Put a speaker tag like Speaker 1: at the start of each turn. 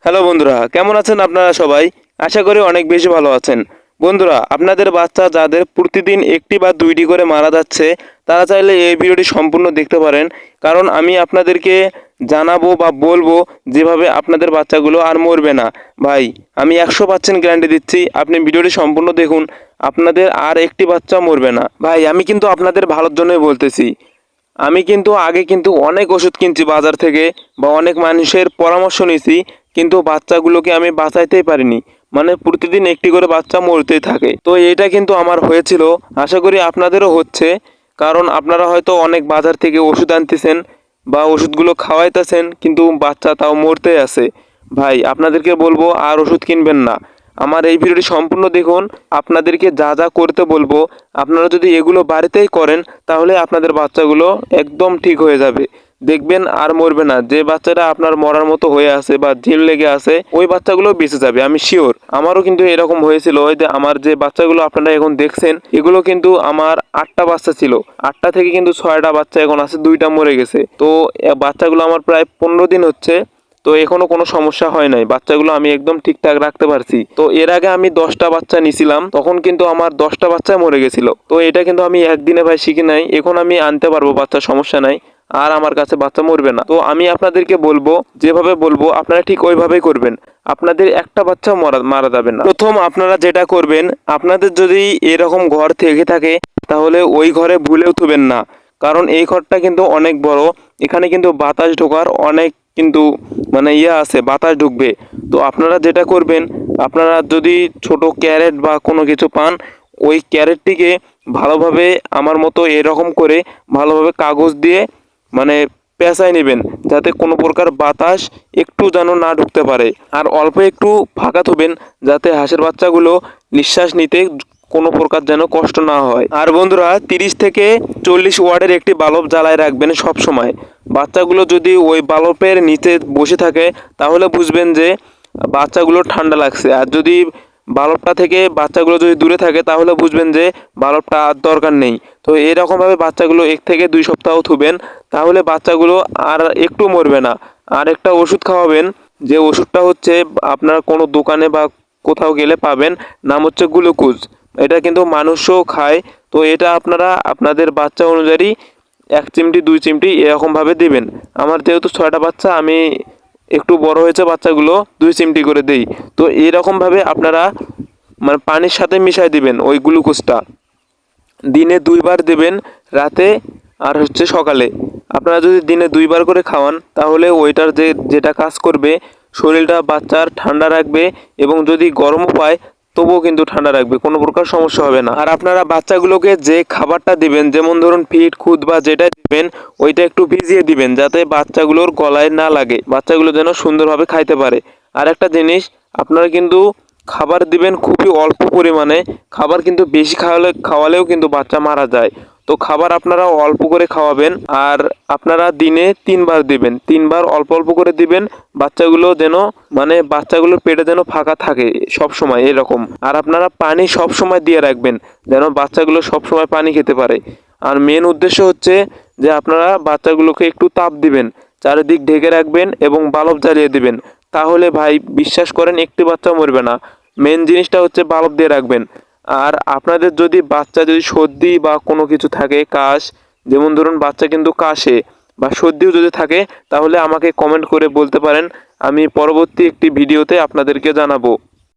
Speaker 1: Hello বন্ধুরা, কেমন আছেন আপনারা সবাই? আশা করি অনেক বেশি ভালো আছেন। বন্ধুরা, আপনাদের বাচ্চা যাদের প্রতিদিন একটি বা দুইটি করে মারা যাচ্ছে, তারা চাইলে এই ভিডিওটি সম্পূর্ণ দেখতে পারেন। কারণ আমি আপনাদেরকে জানাবো বা বলবো যেভাবে আপনাদের বাচ্চাগুলো আর মরবে না। ভাই, আমি 100% গ্যারান্টি দিচ্ছি, আপনি ভিডিওটি সম্পূর্ণ দেখুন, আপনাদের আর একটি বাচ্চা মরবে না। ভাই, আমি কিন্তু আপনাদের ভালোর জন্যই বলতেছি। আমি কিন্তু আগে কিন্তু অনেক ওষুধ কিনছি বাজার থেকে বা অনেক মানুষের পরামর্শ নিয়েছি, কিন্তু বাচ্চাগুলোকে আমি বাঁচাইতেই পারিনি। মানে প্রতিদিন একটি করে বাচ্চা মরতেই থাকে। তো এইটা কিন্তু আমার হয়েছিল, আশা করি আপনাদেরও হচ্ছে। কারণ আপনারা হয়তো অনেক বাজার থেকে ওষুধ আনতেছেন বা ওষুধগুলো খাওয়াইতেছেন, কিন্তু বাচ্চা তাও মরতেই আছে। ভাই, আপনাদেরকে বলবো আর ওষুধ কিনবেন না। আমার এই ভিডিওটি সম্পূর্ণ দেখুন। আপনাদেরকে যা যা করতে বলবো, আপনারা যদি এগুলো বাড়িতেই করেন, তাহলে আপনাদের বাচ্চাগুলো একদম ঠিক হয়ে যাবে। দেখবেন আর মরবে না। যে বাচ্চাটা আপনার মরার মতো হয়ে আছে বা ঝিম লেগে আছে, ওই বাচ্চাগুলো বেঁচে যাবে, আমি শিওর। আমারও কিন্তু এরকম হয়েছিল। ওই যে আমার যে বাচ্চাগুলো আপনারা এখন দেখছেন, এগুলো কিন্তু আমার 8টা বাচ্চা ছিল। 8টা থেকে কিন্তু 6টা বাচ্চা এখন আছে, 2টা মরে গেছে। তো বাচ্চাগুলো আমার প্রায় 15 দিন হচ্ছে। তো এখনো কোনো সমস্যা হয় নাই, বাচ্চাগুলো আমি একদম ঠিকঠাক রাখতে পারছি। তো এর আগে আমি 10টা বাচ্চা নিছিলাম, তখন কিন্তু আমার 10টা বাচ্চা মরে গেছিল। তো এটা কিন্তু আমি একদিনে ভাই শিখি নাই, এখন আমি আনতে পারবো বাচ্চা, সমস্যা নাই। আর আমার কাছে বাচ্চা মরবে না। তো আমি আপনাদেরকে বলবো, যেভাবে বলবো আপনারা ঠিক ওইভাবেই করবেন। আপনাদের একটা বাচ্চা মারা যাবে না। প্রথম আপনারা যেটা করবেন, আপনাদের যদি এরকম ঘর থেকে থাকে, তাহলে ওই ঘরে ভুলেও থুবেন না। কারণ এই ঘরটা কিন্তু অনেক বড়, এখানে কিন্তু বাতাস ঢোকার অনেক কিন্তু মানে আছে, বাতাস ঢুকবে। তো আপনারা যেটা করবেন, আপনারা যদি ছোট ক্যারেট বা কোনো কিছু পান, ওই ক্যারেটটিকে ভালোভাবে আমার মতো এরকম করে ভালোভাবে কাগজ দিয়ে মানে পেঁচায় নেবেন, যাতে কোনো প্রকার বাতাস একটু যেন না ঢুকতে পারে। আর অল্প একটু ফাঁকা থবেন, যাতে হাঁসের বাচ্চাগুলো নিঃশ্বাস নিতে কোনো প্রকার যেন কষ্ট না হয়। আর বন্ধুরা, 30 থেকে 40 ওয়াটের একটি বাল্ব জ্বালায় রাখবেন সব সময়। বাচ্চাগুলো যদি ওই বাল্বের নিচে বসে থাকে, তাহলে বুঝবেন যে বাচ্চাগুলো ঠান্ডা লাগছে। আর যদি বাল্বটা থেকে বাচ্চাগুলো যদি দূরে থাকে, তাহলে বুঝবেন যে বাল্বটা আর দরকার নেই। তো এরকমভাবে বাচ্চাগুলো 1 থেকে 2 সপ্তাহ থুবেন, তাহলে বাচ্চাগুলো আর একটু মরবে না। আর একটা ওষুধ খাওয়াবেন, যে ওষুধটা হচ্ছে আপনার কোনো দোকানে বা কোথাও গেলে পাবেন, নাম হচ্ছে গ্লুকোজ। এটা কিন্তু মানুষও খায়। তো এটা আপনারা আপনাদের বাচ্চা অনুযায়ী 1 চিমটি 2 চিমটি এরকমভাবে দেবেন। আমার যেহেতু 6টা বাচ্চা, আমি একটু বড় হয়েছে বাচ্চাগুলো, 2 চিমটি করে দেই। তো এরকমভাবে আপনারা মানে পানির সাথে মিশাই দিবেন ওই গ্লুকোজটা। দিনে 2বার দেবেন, রাতে আর হচ্ছে সকালে। আপনারা যদি দিনে 2বার করে খাওয়ান, তাহলে ওইটার যেটা কাজ করবে, শরীরটা বাচ্চার ঠান্ডা রাখবে, এবং যদি গরমও পায় তবুও কিন্তু ঠান্ডা রাখবে, কোনো প্রকার সমস্যা হবে না। আর আপনারা বাচ্চাগুলোকে যে খাবারটা দিবেন, যেমন ধরুন ফিড, খুদ বা যেটা দিবেন, ওইটা একটু ভিজিয়ে দিবেন, যাতে বাচ্চাগুলোর গলায় না লাগে, বাচ্চাগুলো যেন সুন্দরভাবে খাইতে পারে। আর একটা জিনিস, আপনারা কিন্তু খাবার দিবেন খুবই অল্প পরিমাণে। খাবার কিন্তু বেশি খাওয়ালেও কিন্তু বাচ্চা মারা যায়। তো খাবার আপনারা অল্প করে খাওয়াবেন। আর আপনারা দিনে 3বার দিবেন, 3বার অল্প অল্প করে দিবেন। বাচ্চাগুলো যেন মানে বাচ্চাগুলোর পেটে যেন ফাঁকা থাকে সব সময় এরকম। আর আপনারা পানি সব সময় দিয়ে রাখবেন, যেন বাচ্চাগুলো সব সময় পানি খেতে পারে। আর মেন উদ্দেশ্য হচ্ছে যে আপনারা বাচ্চাগুলোকে একটু তাপ দিবেন, চারিদিক ঢেকে রাখবেন এবং বাল্ব জ্বালিয়ে দিবেন। তাহলে ভাই বিশ্বাস করেন, একটি বাচ্চা মরবে না। মেন জিনিসটা হচ্ছে বাল্ব দিয়ে রাখবেন। আর আপনাদের যদি বাচ্চা যদি সর্দি বা কোনো কিছু থাকে, কাশ, যেমন ধরুন বাচ্চা কিন্তু কাশে বা সর্দিও যদি থাকে, তাহলে আমাকে কমেন্ট করে বলতে পারেন, আমি পরবর্তী একটি ভিডিওতে আপনাদেরকে জানাবো।